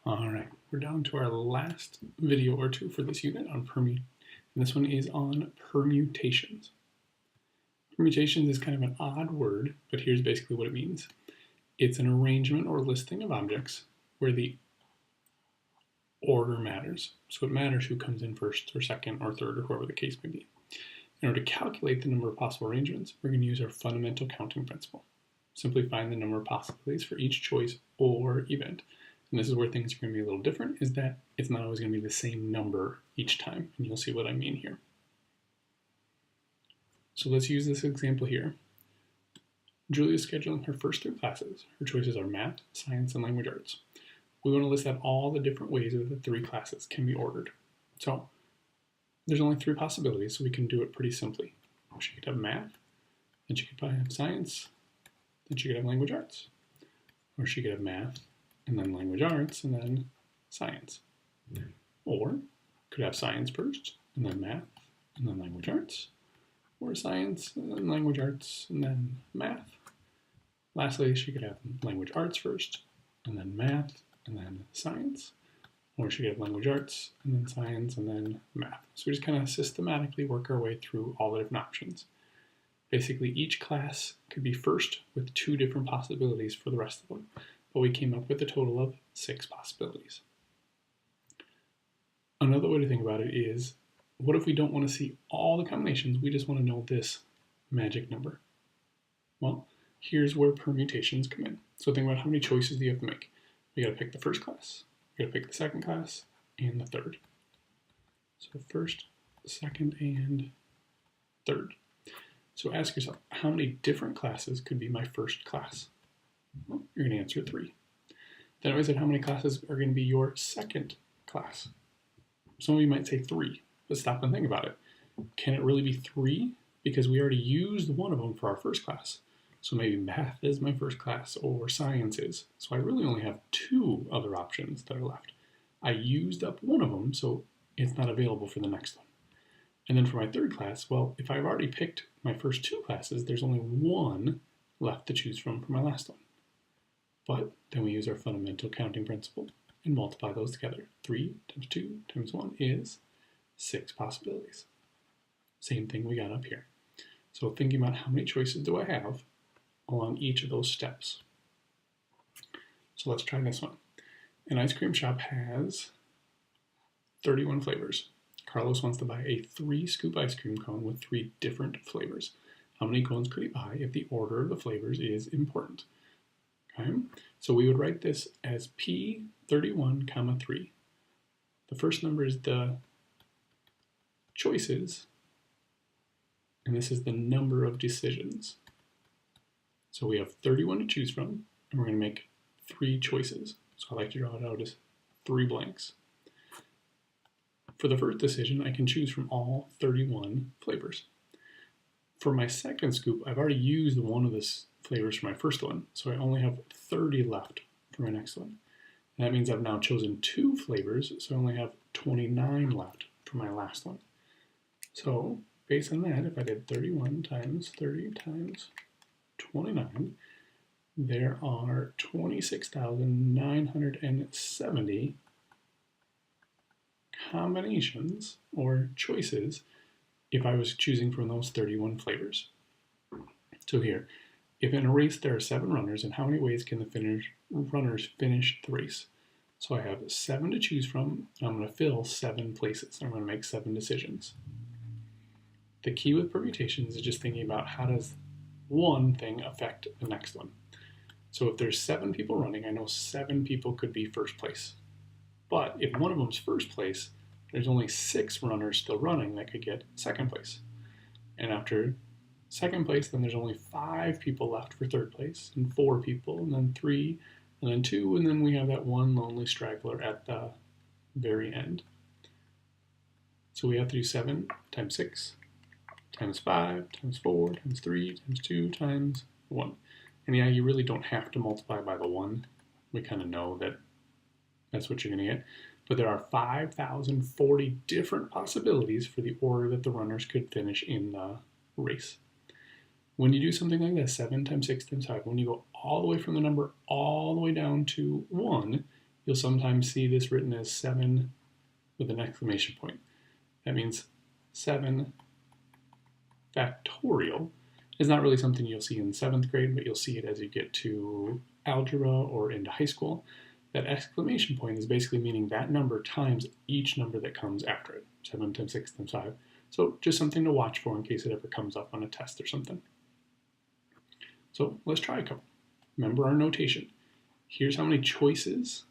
All right, we're down to our last video or two for this unit on and this one is on permutations. Permutations is kind of an odd word, but here's basically what it means. It's an arrangement or listing of objects where the order matters. So it matters who comes in first or second or third or whoever the case may be. In order to calculate the number of possible arrangements, we're going to use our fundamental counting principle. Simply find the number of possibilities for each choice or event. And this is where things are going to be a little different, is that it's not always going to be the same number each time. And you'll see what I mean here. So let's use this example here. Julia is scheduling her first 3 classes. Her choices are math, science, and language arts. We want to list out all the different ways that the 3 classes can be ordered. So there's only 3 possibilities, so we can do it pretty simply. She could have math, then she could probably have science, then she could have language arts. Or she could have math, and then language arts, and then science. Or could have science first, and then math, and then language arts. Or science, and then language arts, and then math. Lastly, she could have language arts first, and then math, and then science. Or she could have language arts, and then science, and then math. So we just kind of systematically work our way through all the different options. Basically, each class could be first with 2 different possibilities for the rest of them, but we came up with a total of 6 possibilities. Another way to think about it is, what if we don't want to see all the combinations, we just want to know this magic number? Well, here's where permutations come in. So think about how many choices do you have to make. We got to pick the first class, we got to pick the second class, and the third. So first, second, and third. So ask yourself, how many different classes could be my first class? Well, you're going to answer 3. Then I said, how many classes are going to be your second class? Some of you might say 3, but stop and think about it. Can it really be 3? Because we already used one of them for our first class. So maybe math is my first class, or science is. So I really only have 2 other options that are left. I used up one of them, so it's not available for the next one. And then for my third class, well, if I've already picked my first 2 classes, there's only 1 left to choose from for my last one. But then we use our fundamental counting principle and multiply those together. 3 times 2 times 1 is 6 possibilities. Same thing we got up here. So thinking about how many choices do I have along each of those steps. So let's try this one. An ice cream shop has 31 flavors. Carlos wants to buy a 3-scoop ice cream cone with 3 different flavors. How many cones could he buy if the order of the flavors is important? Okay, so we would write this as P31, 3. The first number is the choices, and this is the number of decisions. So we have 31 to choose from, and we're going to make 3 choices. So I like to draw it out as 3 blanks. For the first decision, I can choose from all 31 flavors. For my second scoop, I've already used one of the flavors for my first one, so I only have 30 left for my next one. And that means I've now chosen 2 flavors, so I only have 29 left for my last one. So based on that, if I did 31 times 30 times 29, there are 26,970 combinations or choices if I was choosing from those 31 flavors. So here, if in a race there are 7 runners, and how many ways can the runners finish the race? So I have 7 to choose from, and I'm going to fill 7 places. I'm going to make 7 decisions. The key with permutations is just thinking about how does one thing affect the next one. So if there's 7 people running, I know 7 people could be first place. But if one of them's first place, there's only 6 runners still running that could get second place. And after second place, then there's only 5 people left for third place, and 4 people, and then 3, and then 2, and then we have that one lonely straggler at the very end. So we have to do 7 times 6 times 5 times 4 times 3 times 2 times 1. And yeah, you really don't have to multiply by the 1. We kind of know that that's what you're going to get. But there are 5,040 different possibilities for the order that the runners could finish in the race. When you do something like this, 7 times 6 times 5, when you go all the way from the number all the way down to 1, you'll sometimes see this written as 7 with an exclamation point. That means 7 factorial is not really something you'll see in 7th grade, but you'll see it as you get to algebra or into high school. That exclamation point is basically meaning that number times each number that comes after it. 7 times 6 times 5. So just something to watch for in case it ever comes up on a test or something. So let's try a couple. Remember our notation. Here's how many choices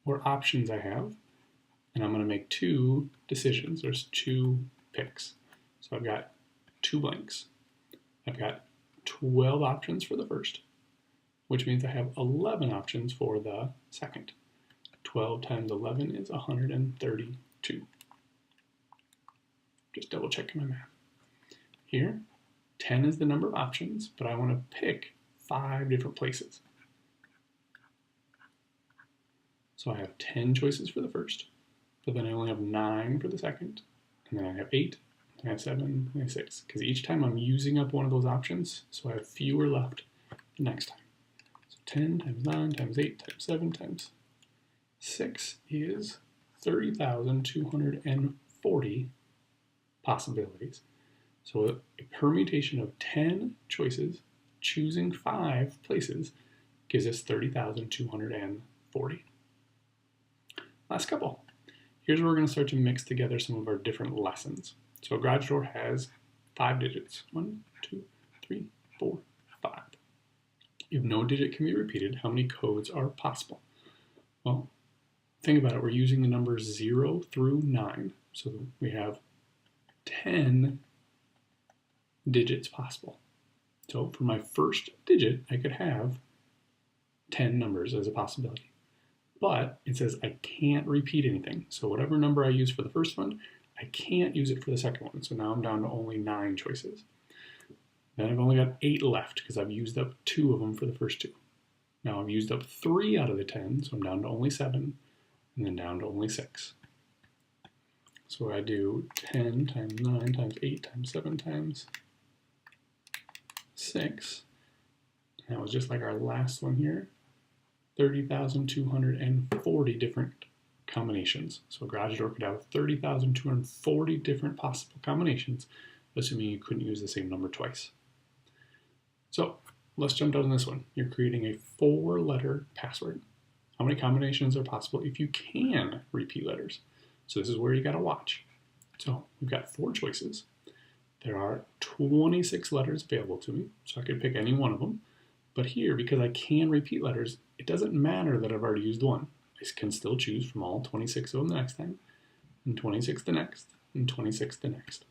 or options I have, and I'm going to make 2 decisions. There's 2 picks. So I've got 2 blanks. I've got 12 options for the first, which means I have 11 options for the second. 12 times 11 is 132. Just double checking my math. Here, 10 is the number of options, but I want to pick 5 different places. So I have 10 choices for the first, but then I only have 9 for the second, and then I have 8, I have 7, I have 6, because each time I'm using up one of those options, so I have fewer left the next time. So 10 times 9 times 8 times 7 times 6 is 30,240 possibilities. So a permutation of 10 choices, choosing 5 places, gives us 30,240. Last couple. Here's where we're going to start to mix together some of our different lessons. So a garage door has 5 digits. 1, 2, 3, 4, 5. If no digit can be repeated, how many codes are possible? Well, think about it. We're using the numbers 0 through 9. So we have 10 digits possible. So for my first digit, I could have 10 numbers as a possibility. But it says I can't repeat anything. So whatever number I use for the first one, I can't use it for the second one. So now I'm down to only 9 choices. Then I've only got 8 left because I've used up 2 of them for the first 2. Now I've used up 3 out of the 10, so I'm down to only 7, and then down to only 6. So I do 10 times 9 times 8 times 7 times 6. And that was just like our last one here. 30,240 different combinations. So a garage door could have 30,240 different possible combinations, assuming you couldn't use the same number twice. So let's jump down to this one. You're creating a 4-letter password. How many combinations are possible if you can repeat letters? So this is where you got to watch. So we've got 4 choices. There are 26 letters available to me, so I could pick any one of them. But here, because I can repeat letters, it doesn't matter that I've already used one. I can still choose from all 26 of them the next time, and 26 the next, and 26 the next.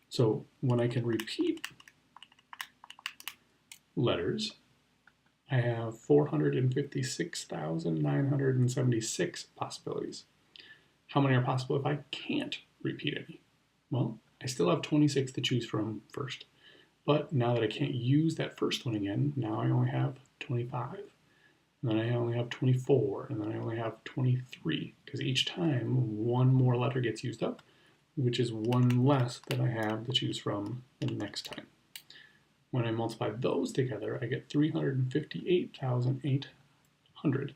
So when I can repeat letters, I have 456,976 possibilities. How many are possible if I can't repeat any? Well, I still have 26 to choose from first. But now that I can't use that first one again, now I only have 25. And then I only have 24, and then I only have 23. Because each time, one more letter gets used up, which is one less that I have to choose from the next time. When I multiply those together, I get 358,800.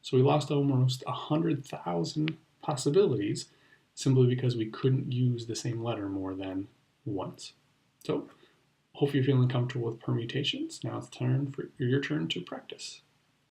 So we lost almost 100,000 possibilities simply because we couldn't use the same letter more than once. So, hope you're feeling comfortable with permutations. Now it's your turn to practice.